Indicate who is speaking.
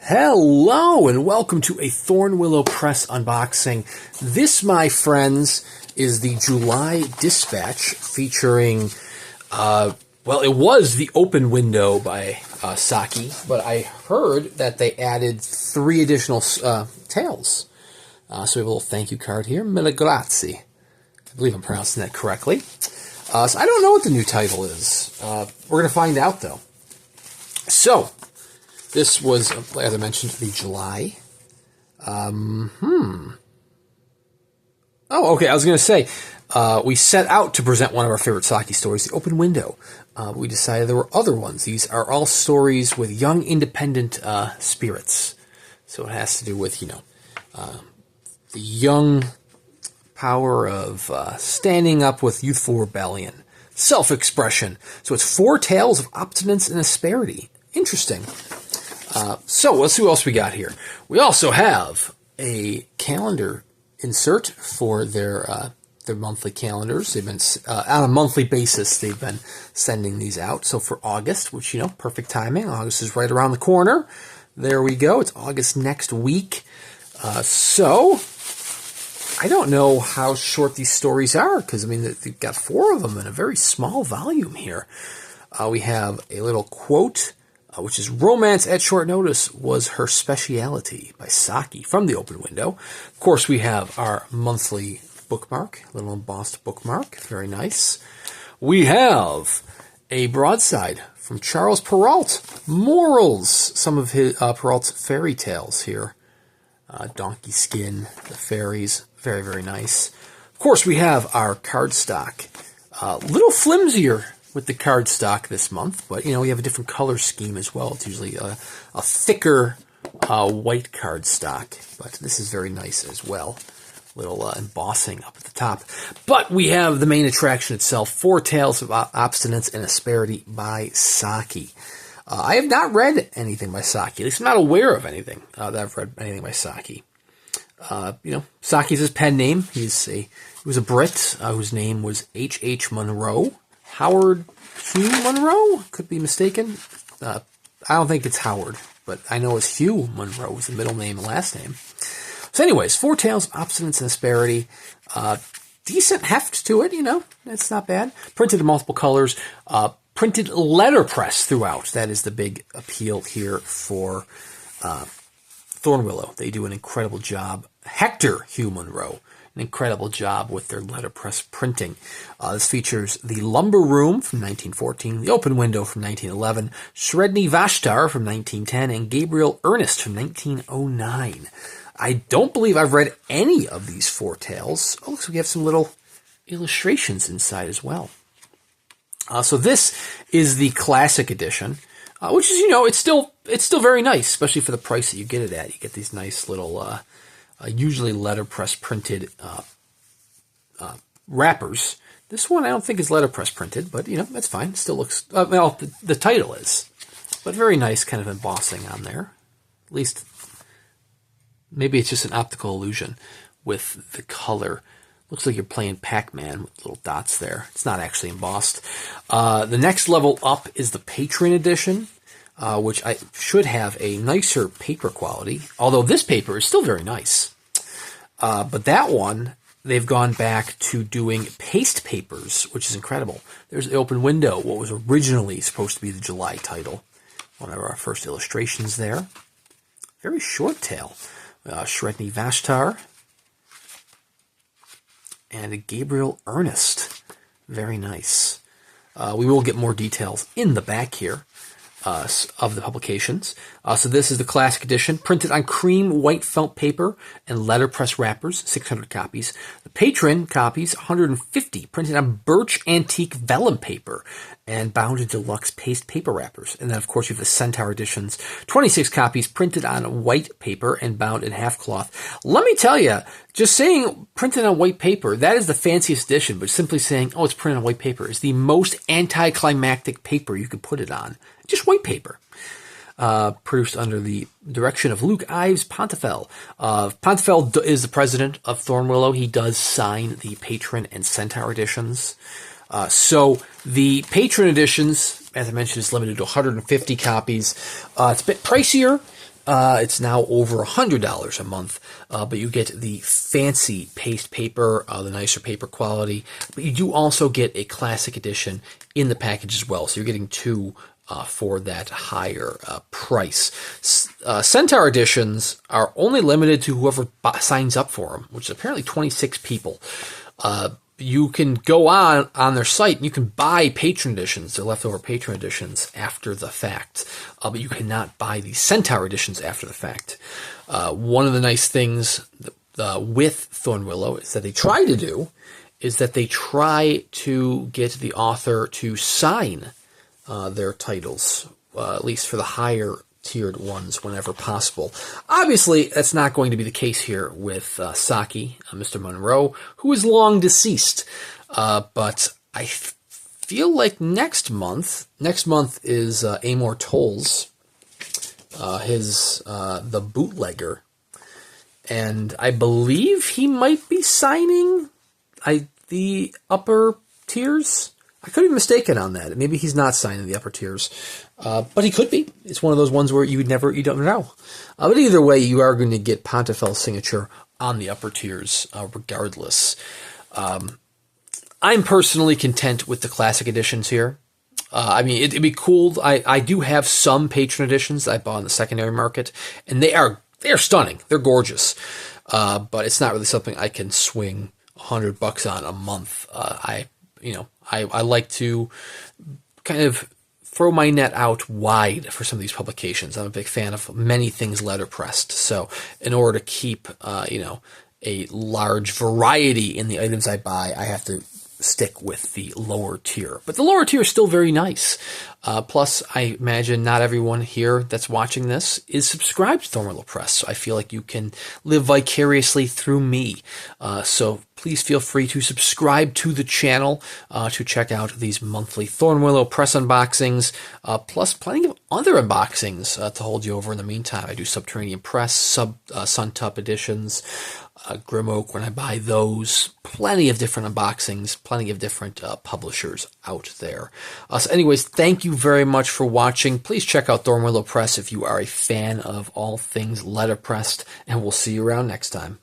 Speaker 1: Hello and welcome to a Thornwillow Press unboxing. This, my friends, is the July Dispatch featuring, well, it was the Open Window by Saki, but I heard that they added 3 additional tales. So we have a little thank you card here, mille grazie. I believe I'm pronouncing that correctly. So I don't know what the new title is. We're going to find out, though. So, this was, as I mentioned, the July. Oh, okay, I was going to say, we set out to present one of our favorite Saki stories, The Open Window. We decided there were other ones. These are all stories with young, independent spirits. So it has to do with, the young power of standing up with youthful rebellion, self-expression. So it's 4 tales of obstinance and asperity. Interesting. So let's see what else we got here. We also have a calendar insert for their monthly calendars. They've been on a monthly basis. They've been sending these out. So for August, which perfect timing. August is right around the corner. There we go. It's August next week. So I don't know how short these stories are because they've got 4 of them in a very small volume here. We have a little quote. Which is Romance at Short Notice was her speciality by Saki from The Open Window. Of course, we have our monthly bookmark, a little embossed bookmark, very nice. We have a broadside from Charles Perrault, Morals, some of his Perrault's fairy tales here. Donkey Skin, the fairies, very, very nice. Of course, we have our cardstock, a little flimsier with the cardstock this month, but we have a different color scheme as well. It's usually a thicker white cardstock, but this is very nice as well. Little embossing up at the top. But we have the main attraction itself, 4 Tales of Obstinance and Asperity by Saki. I have not read anything by Saki. At least I'm not aware of anything that I've read anything by Saki. Saki's his pen name. He was a Brit whose name was H. Munro. Howard Hugh Munro? Could be mistaken. I don't think it's Howard, but I know it's Hugh Munro was the middle name and last name. So anyways, 4 Tales of Obstinance and Asperity. Decent heft to it, It's not bad. Printed in multiple colors. Printed letterpress throughout. That is the big appeal here for Thornwillow. They do an incredible job. Hector Hugh Munro. An incredible job with their letterpress printing. This features The Lumber Room from 1914, The Open Window from 1911, Sredni Vashtar from 1910, and Gabriel Ernest from 1909. I don't believe I've read any of these 4 tales. Oh, looks like we have some little illustrations inside as well. So this is the classic edition, which is, it's still very nice, especially for the price that you get it at. You get these nice little usually letterpress printed wrappers. This one I don't think is letterpress printed, but that's fine. It still looks the title is, but very nice kind of embossing on there. At least maybe it's just an optical illusion with the color. Looks like you're playing Pac-Man with little dots there. It's not actually embossed. The next level up is the Patron edition, which I should have a nicer paper quality, although this paper is still very nice. But that one, they've gone back to doing paste papers, which is incredible. There's The Open Window, what was originally supposed to be the July title. One of our first illustrations there. Very short tale. Sredni Vashtar. And a Gabriel Ernest. Very nice. We will get more details in the back here of the publications. So this is the classic edition, printed on cream white felt paper and letterpress wrappers, 600 copies. The Patron copies, 150, printed on birch antique vellum paper and bound in deluxe paste paper wrappers. And then, of course, you have the Centaur editions, 26 copies, printed on white paper and bound in half cloth. Let me tell you, just saying printed on white paper, that is the fanciest edition, but simply saying, it's printed on white paper is the most anticlimactic paper you could put it on. Just white paper. Produced under the direction of Luke Ives Pontefel. Pontefel is the president of Thornwillow. He does sign the Patron and Centaur editions. So the Patron editions, as I mentioned, is limited to 150 copies. It's a bit pricier. It's now over $100 a month, but you get the fancy paste paper, the nicer paper quality, but you do also get a classic edition in the package as well, so you're getting two for that higher price. Centaur editions are only limited to whoever signs up for them, which is apparently 26 people. You can go on their site and you can buy patron editions, the leftover patron editions, after the fact. But you cannot buy the Centaur editions after the fact. One of the nice things with Thornwillow is that they try to do is that they try to get the author to sign their titles, at least for the higher tiered ones whenever possible. Obviously, that's not going to be the case here with Saki, Mr. Munro, who is long deceased. But I feel like next month is Amor Tolls, the bootlegger, and I believe he might be signing the upper tiers. I could be mistaken on that. Maybe he's not signing the upper tiers, but he could be. It's one of those ones where you don't know. But either way, you are going to get Pontefel's signature on the upper tiers, regardless. I'm personally content with the classic editions here. I mean, it'd be cool. I do have some patron editions that I bought in the secondary market, and they're stunning. They're gorgeous, but it's not really something I can swing $100 on a month. I like to kind of throw my net out wide for some of these publications. I'm a big fan of many things letterpressed. So in order to keep, a large variety in the items I buy, I have to stick with the lower tier. But the lower tier is still very nice. Plus, I imagine not everyone here that's watching this is subscribed to Thornwillow Press, so I feel like you can live vicariously through me. So please feel free to subscribe to the channel to check out these monthly Thornwillow Press unboxings, plus plenty of other unboxings to hold you over in the meantime. I do Subterranean Press, Suntup editions, Grim Oak when I buy those. Plenty of different unboxings, plenty of different publishers out there. So anyways, thank you very much for watching. Please check out Thornwillow Press if you are a fan of all things letterpressed, and we'll see you around next time.